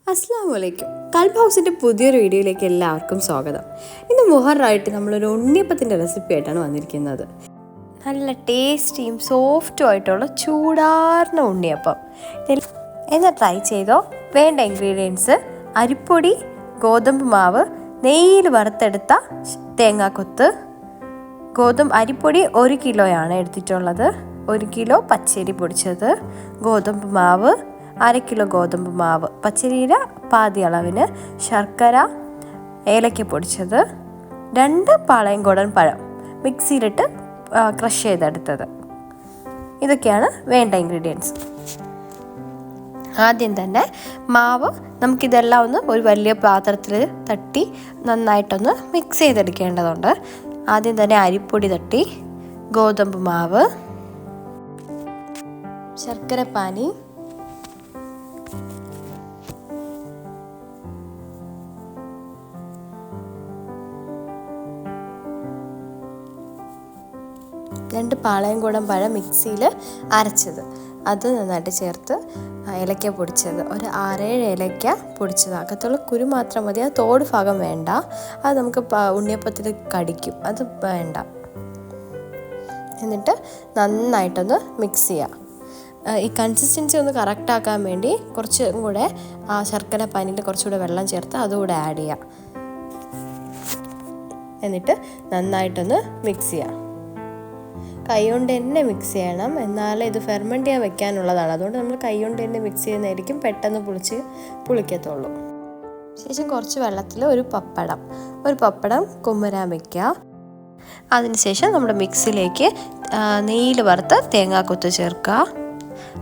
അസ്സലാമു അലൈക്കും. കൽബ് ഹൗസിൻ്റെ പുതിയൊരു വീഡിയോയിലേക്ക് എല്ലാവർക്കും സ്വാഗതം. ഇന്ന് മുഹറായിട്ട് നമ്മളൊരു ഉണ്ണിയപ്പത്തിൻ്റെ റെസിപ്പി ആയിട്ടാണ് വന്നിരിക്കുന്നത്. നല്ല ടേസ്റ്റിയും സോഫ്റ്റും ആയിട്ടുള്ള ചൂടാർന്ന ഉണ്ണിയപ്പം എന്ന് ട്രൈ ചെയ്തോ. വേണ്ട ഇൻഗ്രീഡിയൻസ്: അരിപ്പൊടി, ഗോതമ്പ് മാവ്, നെയ്യിൽ വറുത്തെടുത്ത തേങ്ങാക്കൊത്ത്. അരിപ്പൊടി 1 കിലോയാണ് എടുത്തിട്ടുള്ളത്. 1 കിലോ പച്ചരി പൊടിച്ചത്, ഗോതമ്പ് മാവ് 1/2 കിലോ ഗോതമ്പ് മാവ്, പച്ചരിയുടെ പാതി അളവിന്, ശർക്കര, ഏലക്ക പൊടിച്ചത്, 2 പാളയംകോടൻ പഴം മിക്സിയിലിട്ട് ക്രഷ് ചെയ്തെടുത്തത്. ഇതൊക്കെയാണ് വേണ്ട ഇൻഗ്രീഡിയൻസ്. ആദ്യം തന്നെ മാവ് നമുക്കിതെല്ലാം ഒന്ന് ഒരു വലിയ പാത്രത്തിൽ തട്ടി നന്നായിട്ടൊന്ന് മിക്സ് ചെയ്തെടുക്കേണ്ടതുണ്ട്. ആദ്യം തന്നെ അരിപ്പൊടി തട്ടി, ഗോതമ്പ് മാവ്, ശർക്കരപ്പാനി, രണ്ട് പാളയംകോടൻ പഴം മിക്സിയിൽ അരച്ചത്, അത് നന്നായിട്ട് ചേർത്ത്, ഏലക്ക പൊടിച്ചത്, ഒരു 6-7 ഏലക്ക പൊടിച്ചത്. അകത്തുള്ള കുരു മാത്രം മതി, അത് തോട് ഭാഗം വേണ്ട. അത് നമുക്ക് ഉണ്ണിയപ്പത്തിൽ കടിക്കും, അത് വേണ്ട. എന്നിട്ട് നന്നായിട്ടൊന്ന് മിക്സ് ചെയ്യാം. ഈ കൺസിസ്റ്റൻസി ഒന്ന് കറക്റ്റ് ആക്കാൻ വേണ്ടി കുറച്ചും കൂടെ ആ ശർക്കര പാനിയിൽ കുറച്ചുകൂടെ വെള്ളം ചേർത്ത് അതുകൂടെ ആഡ് ചെയ്യാം. എന്നിട്ട് നന്നായിട്ടൊന്ന് മിക്സ് ചെയ്യാം. കൈ കൊണ്ട് തന്നെ മിക്സ് ചെയ്യണം, എന്നാലേ ഇത് ഫെർമെൻറ്റ് ചെയ്യാൻ വെക്കാനുള്ളതാണ്. അതുകൊണ്ട് നമ്മൾ കൈ കൊണ്ട് തന്നെ മിക്സ് ചെയ്യുന്നതായിരിക്കും പെട്ടെന്ന് പുളിക്കത്തുള്ളൂ. ശേഷം കുറച്ച് വെള്ളത്തിൽ ഒരു പപ്പടം കുമ്മരാൻ വയ്ക്കുക. അതിനുശേഷം നമ്മുടെ മിക്സിയിലേക്ക് നെയ്യിൽ വറുത്ത തേങ്ങാക്കൊത്ത് ചേർക്കുക.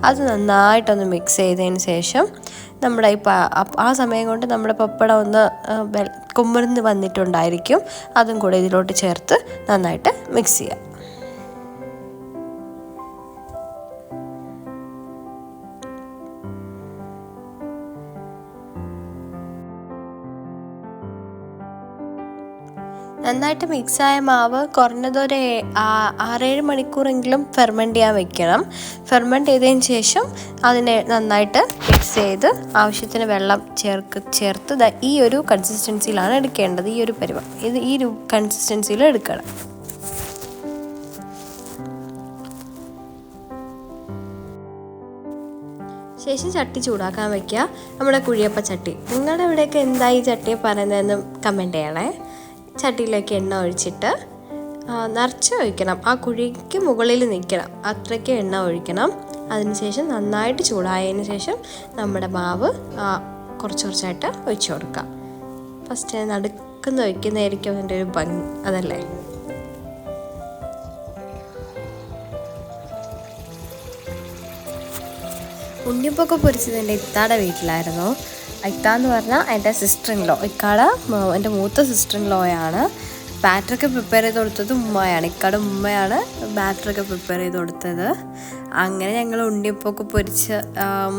അത് നന്നായിട്ടൊന്ന് മിക്സ് ചെയ്തതിന് ശേഷം നമ്മുടെ ആ സമയം കൊണ്ട് നമ്മുടെ പപ്പടം ഒന്ന് കുമ്മർന്ന് വന്നിട്ടുണ്ടായിരിക്കും. അതും കൂടെ ഇതിലോട്ട് ചേർത്ത് നന്നായിട്ട് മിക്സ് ചെയ്യുക. നന്നായിട്ട് മിക്സായ മാവ് കുറഞ്ഞതൊരു 6-7 മണിക്കൂറെങ്കിലും ഫെർമെൻറ്റ് ചെയ്യാൻ വെക്കണം. ഫെർമെൻറ്റ് ചെയ്തതിന് ശേഷം അതിനെ നന്നായിട്ട് മിക്സ് ചെയ്ത് ആവശ്യത്തിന് വെള്ളം ചേർത്ത് ഈ ഒരു കൺസിസ്റ്റൻസിയിലാണ് എടുക്കേണ്ടത്. ഈ ഒരു കൺസിസ്റ്റൻസിയിൽ എടുക്കണം. ശേഷം ചട്ടി ചൂടാക്കാൻ വയ്ക്കുക, നമ്മുടെ കുഴിയപ്പ ചട്ടി. നിങ്ങളുടെ ഇവിടെയൊക്കെ എന്താ ഈ ചട്ടിയെ പറയുന്നതെന്ന് കമൻറ്റ് ചെയ്യണേ. ചട്ടിയിലേക്ക് എണ്ണ ഒഴിച്ചിട്ട് നിറച്ച് ഒഴിക്കണം, ആ കുഴിക്ക് മുകളിൽ നിൽക്കണം, അത്രയ്ക്ക് എണ്ണ ഒഴിക്കണം. അതിനുശേഷം നന്നായിട്ട് ചൂടായതിന് ശേഷം നമ്മുടെ മാവ് കുറച്ചായിട്ട് ഒഴിച്ചു കൊടുക്കാം. ഫസ്റ്റ് നടുക്കുന്ന ഒഴിക്കുന്നതായിരിക്കും അതിൻ്റെ ഒരു ഭംഗി, അതല്ലേ? ഉണ്ണിയപ്പൊക്കെ പൊരിച്ചത് എൻ്റെ ഇത്താടെ വീട്ടിലായിരുന്നു. ഇത്ത എന്ന് പറഞ്ഞാൽ എൻ്റെ സിസ്റ്റർ-ഇൻ-ലോ. എൻ്റെ മൂത്ത സിസ്റ്റർ-ഇൻ-ലോയാണ്. ബാറ്ററൊക്കെ പ്രിപ്പയർ ചെയ്ത് കൊടുത്തത് ഉമ്മയാണ്. ഇക്കാടെ ഉമ്മയാണ് ബാറ്ററൊക്കെ പ്രിപ്പയർ ചെയ്ത് കൊടുത്തത്. അങ്ങനെ ഞങ്ങൾ ഉണ്ണിയപ്പൊക്കെ പൊരിച്ച്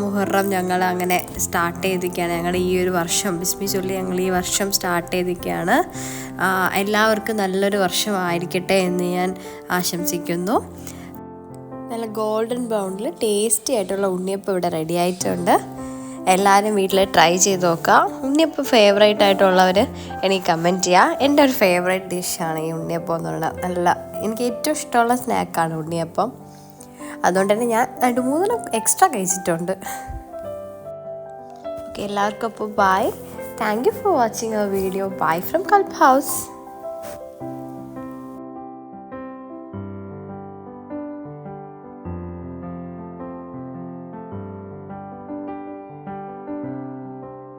മുഹറം ഞങ്ങൾ അങ്ങനെ സ്റ്റാർട്ട് ചെയ്തിരിക്കുകയാണ്. ഞങ്ങളുടെ ഈ ഒരു വർഷം ബിസ്മി ചൊല്ലി ഞങ്ങൾ ഈ വർഷം സ്റ്റാർട്ട് ചെയ്തിരിക്കുകയാണ്. എല്ലാവർക്കും നല്ലൊരു വർഷമായിരിക്കട്ടെ എന്ന് ഞാൻ ആശംസിക്കുന്നു. നല്ല ഗോൾഡൻ ബ്രൗണിൽ ടേസ്റ്റി ആയിട്ടുള്ള ഉണ്ണിയപ്പം ഇവിടെ റെഡി ആയിട്ടുണ്ട്. എല്ലാവരും വീട്ടിൽ ട്രൈ ചെയ്ത് നോക്കാം. ഉണ്ണിയപ്പം ഫേവറേറ്റ് ആയിട്ടുള്ളവർ എനിക്ക് കമൻറ്റ് ചെയ്യുക. എൻ്റെ ഒരു ഫേവറേറ്റ് ഡിഷാണ് ഈ ഉണ്ണിയപ്പം എന്ന് പറഞ്ഞാൽ. എനിക്ക് ഏറ്റവും ഇഷ്ടമുള്ള സ്നാക്കാണ് ഉണ്ണിയപ്പം. അതുകൊണ്ട് തന്നെ ഞാൻ 2-3 എക്സ്ട്രാ കഴിച്ചിട്ടുണ്ട്. ഓക്കെ, എല്ലാവർക്കും അപ്പോൾ bye. Thank you for watching our video. Bye from Kalb house.